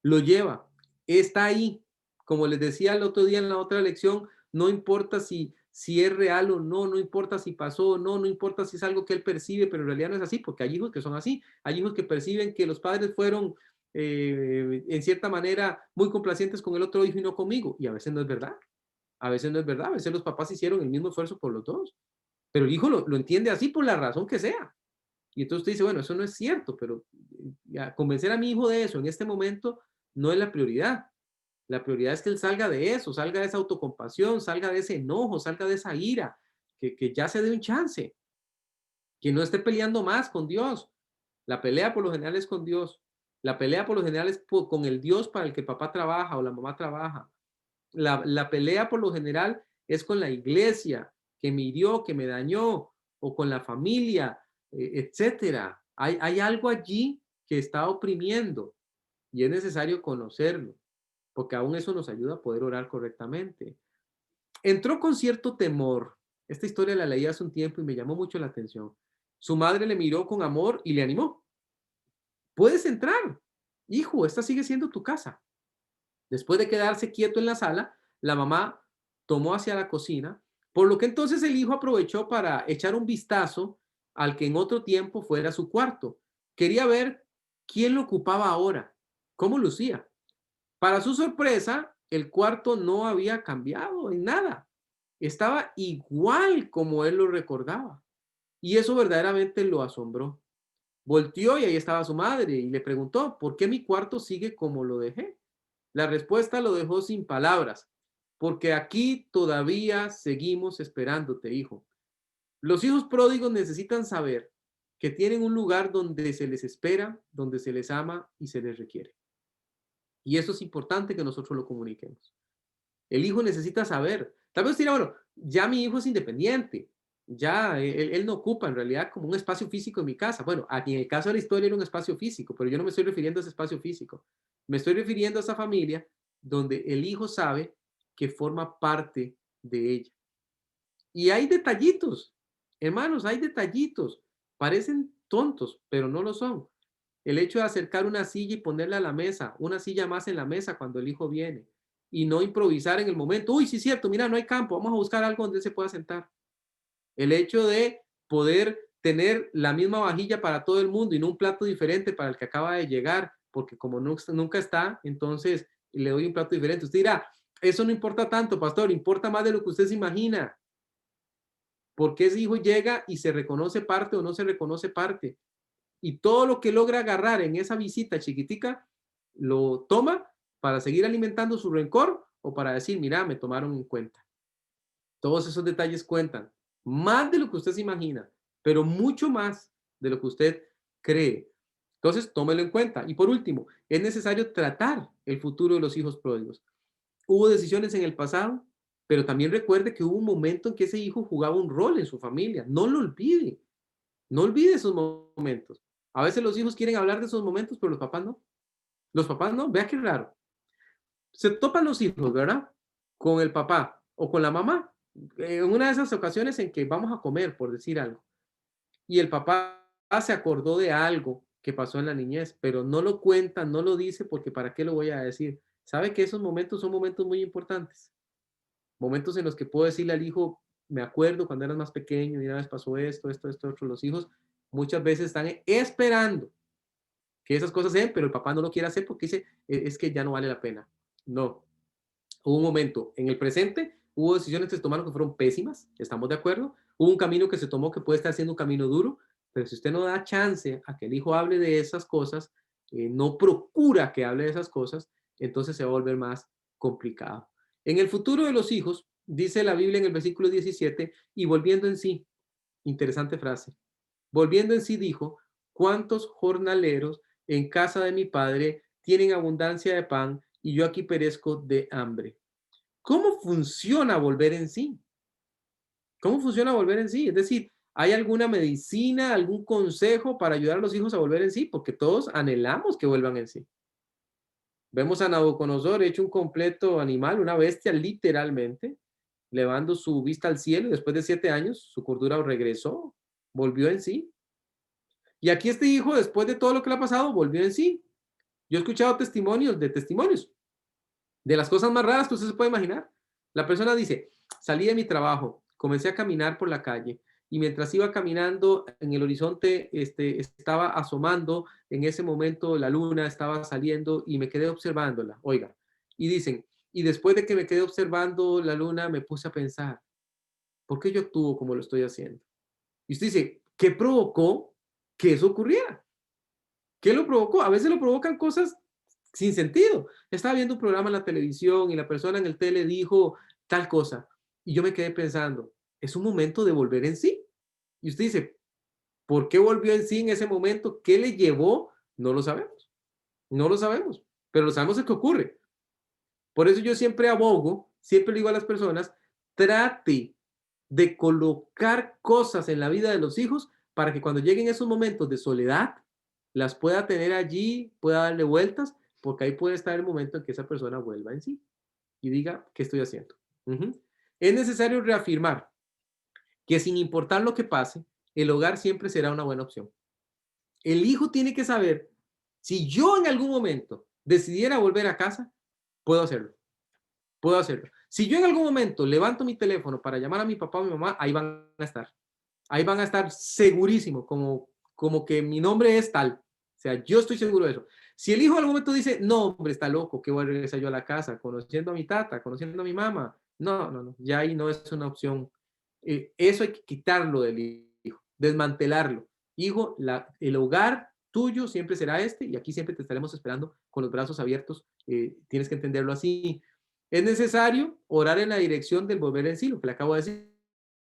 Lo lleva, está ahí. Como les decía el otro día en la otra lección, no importa si es real o no, no importa si pasó o no, no importa si es algo que él percibe, pero en realidad no es así, porque hay hijos que son así. Hay hijos que perciben que los padres fueron, en cierta manera, muy complacientes con el otro hijo y no conmigo. Y a veces no es verdad. A veces no es verdad. A veces los papás hicieron el mismo esfuerzo por los dos. Pero el hijo lo entiende así por la razón que sea. Y entonces usted dice, bueno, eso no es cierto, pero convencer a mi hijo de eso en este momento no es la prioridad. La prioridad es que él salga de eso, salga de esa autocompasión, salga de ese enojo, salga de esa ira, que ya se dé un chance, que no esté peleando más con Dios. La pelea por lo general es con Dios. La pelea por lo general es con el Dios para el que papá trabaja o la mamá trabaja. La pelea por lo general es con la iglesia que me hirió, que me dañó, o con la familia, etcétera. Hay algo allí que está oprimiendo y es necesario conocerlo, porque aún eso nos ayuda a poder orar correctamente. Entró con cierto temor. Esta historia la leí hace un tiempo y me llamó mucho la atención. Su madre le miró con amor y le animó. Puedes entrar, hijo, esta sigue siendo tu casa. Después de quedarse quieto en la sala, la mamá tomó hacia la cocina, por lo que entonces el hijo aprovechó para echar un vistazo al que en otro tiempo fuera su cuarto. Quería ver quién lo ocupaba ahora, cómo lucía. Para su sorpresa, el cuarto no había cambiado en nada. Estaba igual como él lo recordaba. Y eso verdaderamente lo asombró. Volteó y ahí estaba su madre y le preguntó, ¿por qué mi cuarto sigue como lo dejé? La respuesta lo dejó sin palabras, porque aquí todavía seguimos esperándote, hijo. Los hijos pródigos necesitan saber que tienen un lugar donde se les espera, donde se les ama y se les requiere. Y eso es importante que nosotros lo comuniquemos. El hijo necesita saber. Tal vez dirá, bueno, ya mi hijo es independiente, ya él no ocupa en realidad como un espacio físico en mi casa. Bueno, aquí en el caso de la historia era un espacio físico, pero yo no me estoy refiriendo a ese espacio físico. Me estoy refiriendo a esa familia donde el hijo sabe que forma parte de ella. Y hay detallitos, hermanos, hay detallitos. Parecen tontos, pero no lo son. El hecho de acercar una silla y ponerla a la mesa, una silla más en la mesa cuando el hijo viene, y no improvisar en el momento. Uy, sí, es cierto, mira, no hay campo, vamos a buscar algo donde él se pueda sentar. El hecho de poder tener la misma vajilla para todo el mundo y no un plato diferente para el que acaba de llegar, porque como nunca está, entonces le doy un plato diferente. Usted dirá, eso no importa tanto, pastor, importa más de lo que usted se imagina, porque ese hijo llega y se reconoce parte o no se reconoce parte. Y todo lo que logra agarrar en esa visita chiquitica, lo toma para seguir alimentando su rencor o para decir, mira, me tomaron en cuenta. Todos esos detalles cuentan, más de lo que usted se imagina, pero mucho más de lo que usted cree. Entonces, tómelo en cuenta. Y por último, es necesario tratar el futuro de los hijos pródigos. Hubo decisiones en el pasado, pero también recuerde que hubo un momento en que ese hijo jugaba un rol en su familia. No lo olvide. No olvide esos momentos. A veces los hijos quieren hablar de esos momentos, pero los papás no. Los papás no. Vea qué raro. Se topan los hijos, ¿verdad? Con el papá o con la mamá. En una de esas ocasiones en que vamos a comer, por decir algo, y el papá se acordó de algo que pasó en la niñez, pero no lo cuenta, no lo dice, porque ¿para qué lo voy a decir? Sabe que esos momentos son momentos muy importantes. Momentos en los que puedo decirle al hijo, me acuerdo cuando eras más pequeño y una vez pasó esto, esto, esto, otro. Los hijos muchas veces están esperando que esas cosas sean, pero el papá no lo quiere hacer porque dice, es que ya no vale la pena. No, hubo un momento en el presente, hubo decisiones que se tomaron que fueron pésimas, estamos de acuerdo. Hubo un camino que se tomó que puede estar siendo un camino duro, pero si usted no da chance a que el hijo hable de esas cosas, no procura que hable de esas cosas, entonces se va a volver más complicado. En el futuro de los hijos, dice la Biblia en el versículo 17, y volviendo en sí, interesante frase, volviendo en sí dijo, ¿cuántos jornaleros en casa de mi padre tienen abundancia de pan y yo aquí perezco de hambre? ¿Cómo funciona volver en sí? ¿Cómo funciona volver en sí? Es decir, ¿hay alguna medicina, algún consejo para ayudar a los hijos a volver en sí? Porque todos anhelamos que vuelvan en sí. Vemos a Nabucodonosor hecho un completo animal, una bestia literalmente, levando su vista al cielo y después de 7 años su cordura regresó, volvió en sí. Y aquí este hijo, después de todo lo que le ha pasado, volvió en sí. Yo he escuchado testimonios de las cosas más raras que usted se puede imaginar. La persona dice, salí de mi trabajo, comencé a caminar por la calle y mientras iba caminando en el horizonte estaba asomando, en ese momento la luna estaba saliendo y me quedé observándola, oiga, y dicen, y después de que me quedé observando la luna me puse a pensar, ¿por qué yo actúo como lo estoy haciendo? Y usted dice, ¿qué provocó que eso ocurriera? ¿Qué lo provocó? A veces lo provocan cosas sin sentido. Estaba viendo un programa en la televisión y la persona en el tele dijo tal cosa. Y yo me quedé pensando, es un momento de volver en sí. Y usted dice, ¿por qué volvió en sí en ese momento? ¿Qué le llevó? No lo sabemos. No lo sabemos. Pero lo sabemos es que ocurre. Por eso yo siempre abogo, siempre le digo a las personas, trate de colocar cosas en la vida de los hijos para que cuando lleguen esos momentos de soledad, las pueda tener allí, pueda darle vueltas, porque ahí puede estar el momento en que esa persona vuelva en sí y diga, ¿qué estoy haciendo? Ujú. Es necesario reafirmar que sin importar lo que pase, el hogar siempre será una buena opción. El hijo tiene que saber, si yo en algún momento decidiera volver a casa, puedo hacerlo. Puedo hacerlo. Si yo en algún momento levanto mi teléfono para llamar a mi papá o mi mamá, ahí van a estar. Ahí van a estar segurísimo, como que mi nombre es tal. O sea, yo estoy seguro de eso. Si el hijo en algún momento dice, no, hombre, está loco, que voy a regresar yo a la casa, conociendo a mi tata, conociendo a mi mamá. No, no, no, ya ahí no es una opción. Eso hay que quitarlo del hijo, desmantelarlo. Hijo, el hogar tuyo siempre será este y aquí siempre te estaremos esperando con los brazos abiertos. Tienes que entenderlo así. Es necesario orar en la dirección del volver en sí, lo que le acabo de decir,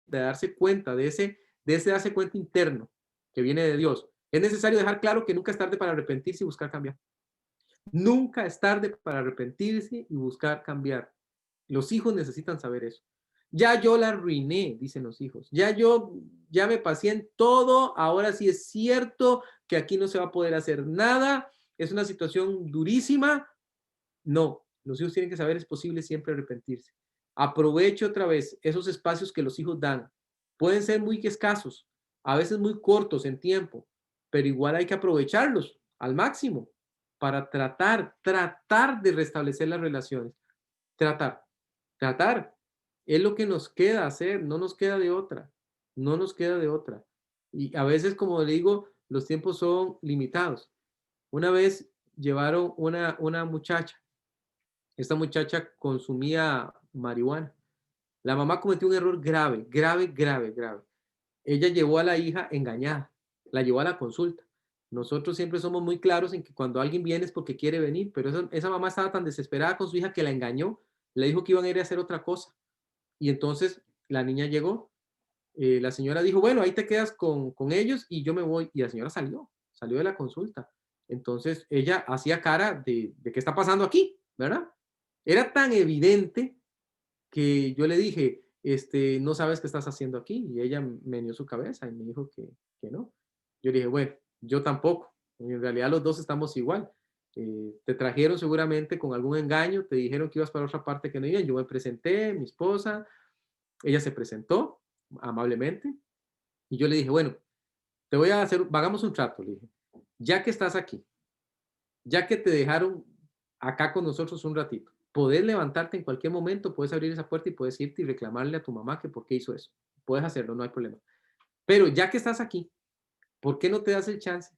de darse cuenta de ese darse cuenta interno que viene de Dios. Es necesario dejar claro que nunca es tarde para arrepentirse y buscar cambiar. Nunca es tarde para arrepentirse y buscar cambiar. Los hijos necesitan saber eso. Ya yo la arruiné, dicen los hijos. Ya me pasé en todo. Ahora sí es cierto que aquí no se va a poder hacer nada. Es una situación durísima. No, los hijos tienen que saber, es posible siempre arrepentirse. Aproveche otra vez esos espacios que los hijos dan. Pueden ser muy escasos, a veces muy cortos en tiempo, pero igual hay que aprovecharlos al máximo para tratar de restablecer las relaciones. Tratar, tratar. Es lo que nos queda hacer, no nos queda de otra, no nos queda de otra. Y a veces, como le digo, los tiempos son limitados. Una vez llevaron una muchacha, esta muchacha consumía marihuana. La mamá cometió un error grave, grave, grave, grave. Ella llevó a la hija engañada, la llevó a la consulta. Nosotros siempre somos muy claros en que cuando alguien viene es porque quiere venir, pero esa mamá estaba tan desesperada con su hija que la engañó, le dijo que iban a ir a hacer otra cosa. Y entonces la niña llegó, la señora dijo, bueno, ahí te quedas con ellos y yo me voy. Y la señora salió de la consulta. Entonces ella hacía cara de qué está pasando aquí, ¿verdad? Era tan evidente que yo le dije, no sabes qué estás haciendo aquí. Y ella me dio su cabeza y me dijo que no. Yo le dije, bueno, yo tampoco. En realidad los dos estamos igual. Te trajeron seguramente con algún engaño, te dijeron que ibas para otra parte que no iban. Yo me presenté, mi esposa, ella se presentó amablemente y yo le dije, bueno, te voy a hacer, hagamos un trato, le dije, ya que estás aquí, ya que te dejaron acá con nosotros un ratito, puedes levantarte en cualquier momento, puedes abrir esa puerta y puedes irte y reclamarle a tu mamá que por qué hizo eso. Puedes hacerlo, no hay problema. Pero ya que estás aquí, ¿por qué no te das el chance?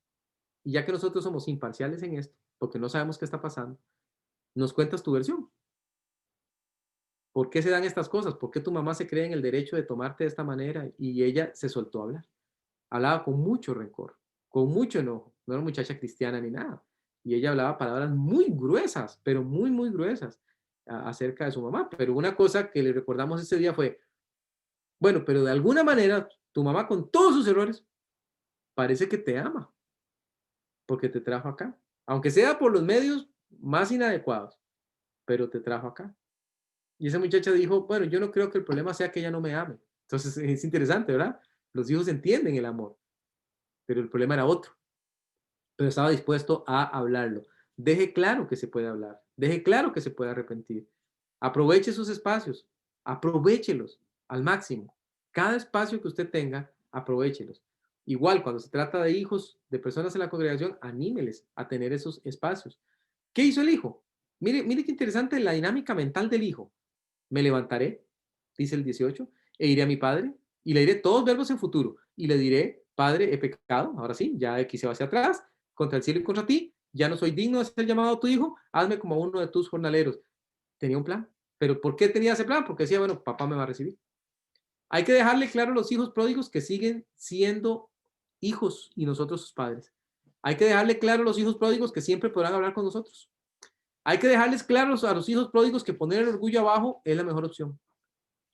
Y ya que nosotros somos imparciales en esto, porque no sabemos qué está pasando, nos cuentas tu versión. ¿Por qué se dan estas cosas? ¿Por qué tu mamá se cree en el derecho de tomarte de esta manera? Y ella se soltó a hablar. Hablaba con mucho rencor, con mucho enojo. No era una muchacha cristiana ni nada. Y ella hablaba palabras muy gruesas, pero muy, muy gruesas acerca de su mamá. Pero una cosa que le recordamos ese día fue, bueno, pero de alguna manera tu mamá con todos sus errores parece que te ama porque te trajo acá. Aunque sea por los medios más inadecuados, pero te trajo acá. Y esa muchacha dijo, bueno, yo no creo que el problema sea que ella no me ame. Entonces es interesante, ¿verdad? Los hijos entienden el amor, pero el problema era otro. Pero estaba dispuesto a hablarlo. Deje claro que se puede hablar, deje claro que se puede arrepentir. Aproveche sus espacios, aprovechelos al máximo. Cada espacio que usted tenga, aprovechelos. Igual, cuando se trata de hijos, de personas en la congregación, anímeles a tener esos espacios. ¿Qué hizo el hijo? Mire, mire qué interesante la dinámica mental del hijo. Me levantaré, dice el 18, e iré a mi padre y le diré todos verbos en futuro y le diré, Padre, he pecado, ahora sí, ya aquí se va hacia atrás, contra el cielo y contra ti, ya no soy digno de ser llamado tu hijo, hazme como uno de tus jornaleros. Tenía un plan, pero ¿por qué tenía ese plan? Porque decía, bueno, papá me va a recibir. Hay que dejarle claro a los hijos pródigos que siguen siendo hijos y nosotros sus padres. Hay que dejarle claro a los hijos pródigos que siempre podrán hablar con nosotros. Hay que dejarles claros a los hijos pródigos que poner el orgullo abajo es la mejor opción.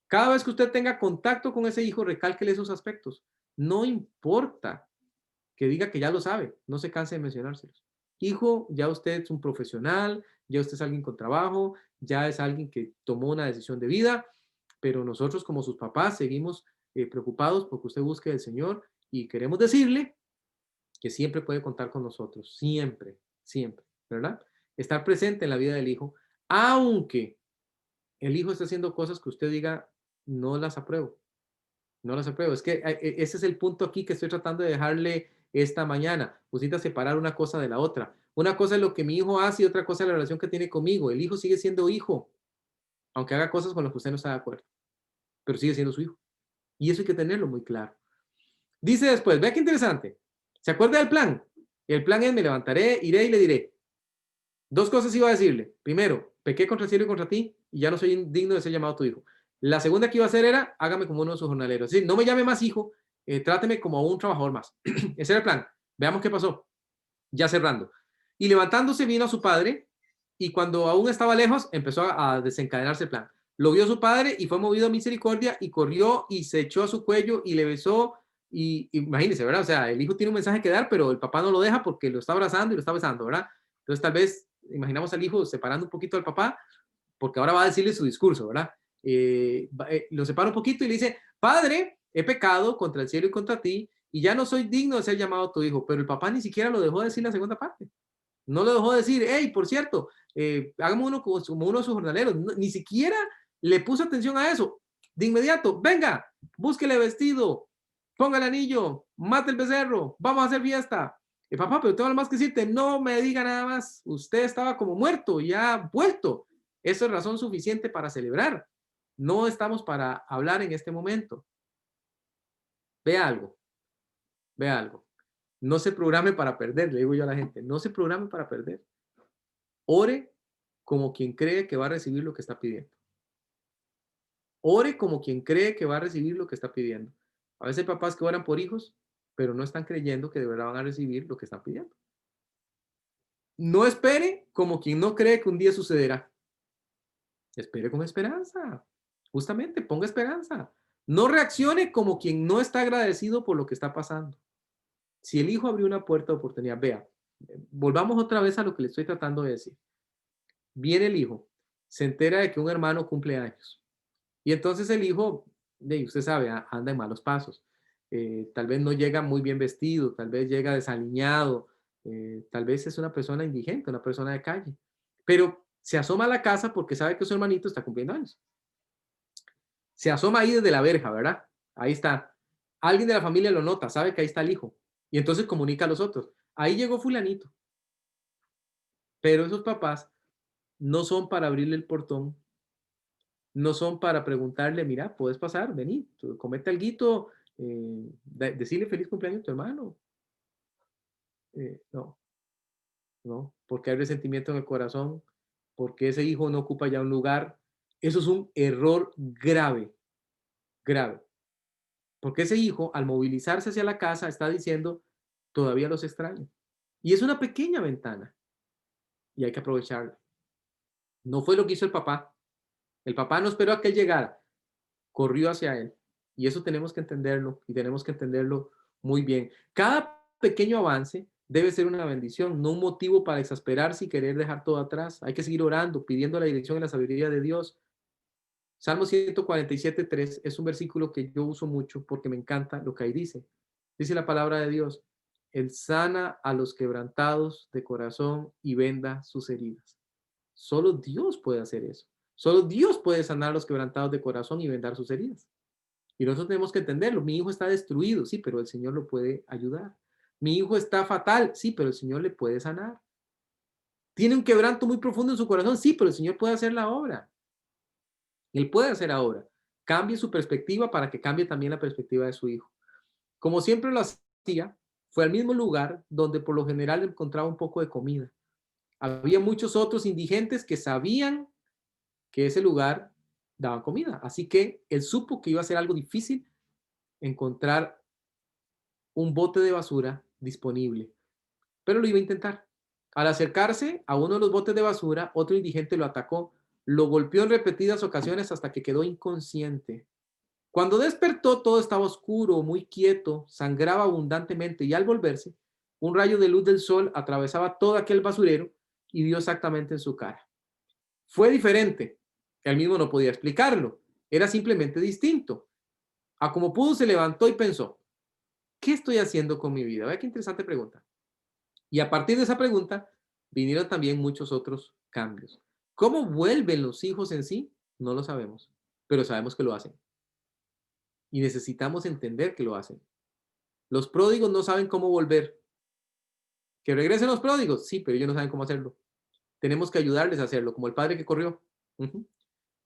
Cada vez que usted tenga contacto con ese hijo, recálquele esos aspectos. No importa que diga que ya lo sabe, no se canse de mencionárselos. Hijo, ya usted es un profesional, ya usted es alguien con trabajo, ya es alguien que tomó una decisión de vida, pero nosotros como sus papás seguimos preocupados porque usted busque al Señor y queremos decirle que siempre puede contar con nosotros, siempre, siempre, ¿verdad? Estar presente en la vida del hijo, aunque el hijo esté haciendo cosas que usted diga, no las apruebo, no las apruebo. Es que ese es el punto aquí que estoy tratando de dejarle esta mañana. Necesita separar una cosa de la otra. Una cosa es lo que mi hijo hace y otra cosa es la relación que tiene conmigo. El hijo sigue siendo hijo, aunque haga cosas con las que usted no está de acuerdo, pero sigue siendo su hijo. Y eso hay que tenerlo muy claro. Dice después, vea qué interesante. ¿Se acuerda del plan? El plan es, me levantaré, iré y le diré. Dos cosas iba a decirle. Primero, pequé contra el cielo y contra ti y ya no soy digno de ser llamado tu hijo. La segunda que iba a hacer era, hágame como uno de sus jornaleros. Es decir, no me llame más hijo, tráteme como a un trabajador más. Ese era el plan. Veamos qué pasó. Ya cerrando. Y levantándose vino a su padre y cuando aún estaba lejos empezó a desencadenarse el plan. Lo vio su padre y fue movido a misericordia y corrió y se echó a su cuello y le besó. Y imagínense, ¿verdad? O sea, el hijo tiene un mensaje que dar, pero el papá no lo deja porque lo está abrazando y lo está besando, ¿verdad? Entonces tal vez imaginamos al hijo separando un poquito al papá, porque ahora va a decirle su discurso, ¿verdad? Lo separa un poquito y le dice, Padre, he pecado contra el cielo y contra ti, y ya no soy digno de ser llamado tu hijo. Pero el papá ni siquiera lo dejó decir la segunda parte. No lo dejó decir, hey, por cierto, hágame uno como uno de sus jornaleros. No, ni siquiera le puso atención a eso. De inmediato, venga, búsquele vestido, ponga el anillo, mate el becerro, vamos a hacer fiesta. Y papá, pero tengo algo más que decirte, no me diga nada más. Usted estaba como muerto, ya vuelto. Eso es razón suficiente para celebrar. No estamos para hablar en este momento. Vea algo, vea algo. No se programe para perder, le digo yo a la gente, no se programe para perder. Ore como quien cree que va a recibir lo que está pidiendo. Ore como quien cree que va a recibir lo que está pidiendo. A veces hay papás que oran por hijos, pero no están creyendo que de verdad van a recibir lo que están pidiendo. No espere como quien no cree que un día sucederá. Espere con esperanza. Justamente, ponga esperanza. No reaccione como quien no está agradecido por lo que está pasando. Si el hijo abrió una puerta de oportunidad, vea, volvamos otra vez a lo que le estoy tratando de decir. Viene el hijo, se entera de que un hermano cumple años. Y entonces el hijo, usted sabe, anda en malos pasos. Tal vez no llega muy bien vestido, tal vez llega desaliñado, tal vez es una persona indigente, una persona de calle. Pero se asoma a la casa porque sabe que su hermanito está cumpliendo años. Se asoma ahí desde la verja, ¿verdad? Ahí está. Alguien de la familia lo nota, sabe que ahí está el hijo. Y entonces comunica a los otros. Ahí llegó fulanito. Pero esos papás no son para abrirle el portón, no son para preguntarle, mira, puedes pasar, vení, comete alguito, decirle feliz cumpleaños a tu hermano. No, no, porque hay resentimiento en el corazón, porque ese hijo no ocupa ya un lugar. Eso es un error grave, grave. Porque ese hijo, al movilizarse hacia la casa, está diciendo, todavía los extraño. Y es una pequeña ventana y hay que aprovecharla. No fue lo que hizo el papá. El papá no esperó a que él llegara, corrió hacia él. Y eso tenemos que entenderlo y tenemos que entenderlo muy bien. Cada pequeño avance debe ser una bendición, no un motivo para exasperarse y querer dejar todo atrás. Hay que seguir orando, pidiendo la dirección y la sabiduría de Dios. Salmo 147:3 es un versículo que yo uso mucho porque me encanta lo que ahí dice. Dice la palabra de Dios, Él sana a los quebrantados de corazón y venda sus heridas. Solo Dios puede hacer eso. Solo Dios puede sanar a los quebrantados de corazón y vendar sus heridas. Y nosotros tenemos que entenderlo. Mi hijo está destruido, sí, pero el Señor lo puede ayudar. Mi hijo está fatal, sí, pero el Señor le puede sanar. Tiene un quebranto muy profundo en su corazón, sí, pero el Señor puede hacer la obra. Él puede hacer ahora. Cambie su perspectiva para que cambie también la perspectiva de su hijo. Como siempre lo hacía, fue al mismo lugar donde por lo general encontraba un poco de comida. Había muchos otros indigentes que sabían que ese lugar daba comida. Así que él supo que iba a ser algo difícil encontrar un bote de basura disponible, pero lo iba a intentar. Al acercarse a uno de los botes de basura, otro indigente lo atacó, lo golpeó en repetidas ocasiones hasta que quedó inconsciente. Cuando despertó, todo estaba oscuro, muy quieto, sangraba abundantemente y al volverse, un rayo de luz del sol atravesaba todo aquel basurero y dio exactamente en su cara. Fue diferente. Él mismo no podía explicarlo. Era simplemente distinto. A como pudo, se levantó y pensó, ¿qué estoy haciendo con mi vida? Vea qué interesante pregunta. Y a partir de esa pregunta vinieron también muchos otros cambios. ¿Cómo vuelven los hijos en sí? No lo sabemos, pero sabemos que lo hacen. Y necesitamos entender que lo hacen. Los pródigos no saben cómo volver. ¿Que regresen los pródigos? Sí, pero ellos no saben cómo hacerlo. Tenemos que ayudarles a hacerlo, como el padre que corrió.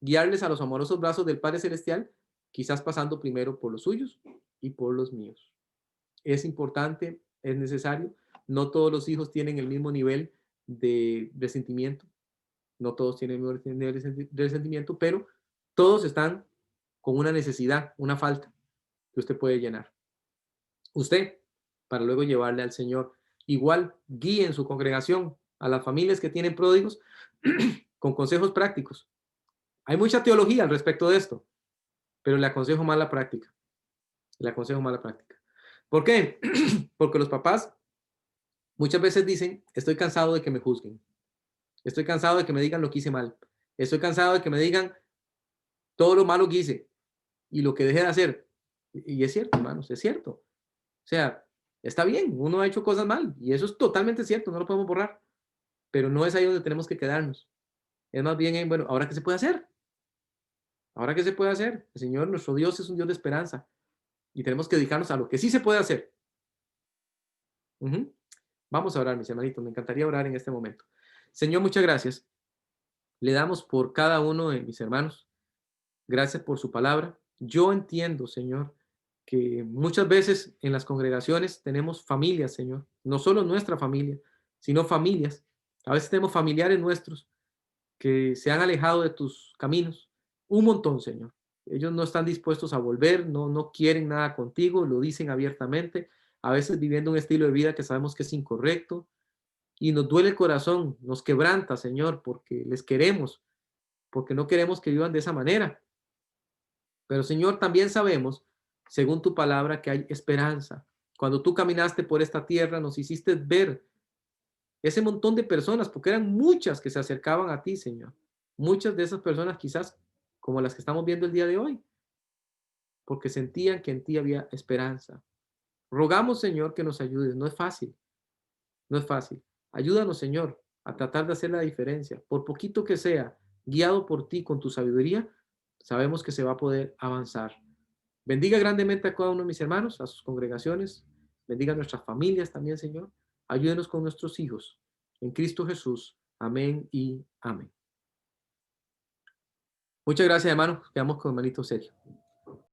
Guiarles a los amorosos brazos del Padre Celestial, quizás pasando primero por los suyos y por los míos. Es importante, es necesario. No todos los hijos tienen el mismo nivel de resentimiento. No todos tienen el mismo nivel de resentimiento, pero todos están con una necesidad, una falta que usted puede llenar. Usted, para luego llevarle al Señor. Igual, guíe en su congregación a las familias que tienen pródigos con consejos prácticos. Hay mucha teología al respecto de esto, pero le aconsejo más la práctica. Le aconsejo más la práctica. ¿Por qué? Porque los papás muchas veces dicen, estoy cansado de que me juzguen. Estoy cansado de que me digan lo que hice mal. Estoy cansado de que me digan todo lo malo que hice y lo que dejé de hacer. Y es cierto, hermanos, es cierto. O sea, está bien, uno ha hecho cosas mal y eso es totalmente cierto, no lo podemos borrar. Pero no es ahí donde tenemos que quedarnos. Es más bien, bueno, ¿ahora qué se puede hacer? Ahora, ¿qué se puede hacer? El Señor, nuestro Dios, es un Dios de esperanza y tenemos que dedicarnos a lo que sí se puede hacer. Ujú. Vamos a orar, mis hermanitos. Me encantaría orar en este momento. Señor, muchas gracias. Le damos por cada uno de mis hermanos. Gracias por su palabra. Yo entiendo, Señor, que muchas veces en las congregaciones tenemos familias, Señor. No solo nuestra familia, sino familias. A veces tenemos familiares nuestros que se han alejado de tus caminos. Un montón, Señor. Ellos no están dispuestos a volver, no quieren nada contigo, lo dicen abiertamente, a veces viviendo un estilo de vida que sabemos que es incorrecto y nos duele el corazón, nos quebranta, Señor, porque les queremos, porque no queremos que vivan de esa manera. Pero, Señor, también sabemos, según tu palabra, que hay esperanza. Cuando tú caminaste por esta tierra, nos hiciste ver ese montón de personas, porque eran muchas que se acercaban a ti, Señor. Muchas de esas personas quizás como las que estamos viendo el día de hoy, porque sentían que en ti había esperanza. Rogamos, Señor, que nos ayudes. No es fácil, no es fácil. Ayúdanos, Señor, a tratar de hacer la diferencia. Por poquito que sea, guiado por ti con tu sabiduría, sabemos que se va a poder avanzar. Bendiga grandemente a cada uno de mis hermanos, a sus congregaciones. Bendiga a nuestras familias también, Señor. Ayúdenos con nuestros hijos. En Cristo Jesús. Amén y amén. Muchas gracias, hermano. Quedamos con hermanito serio.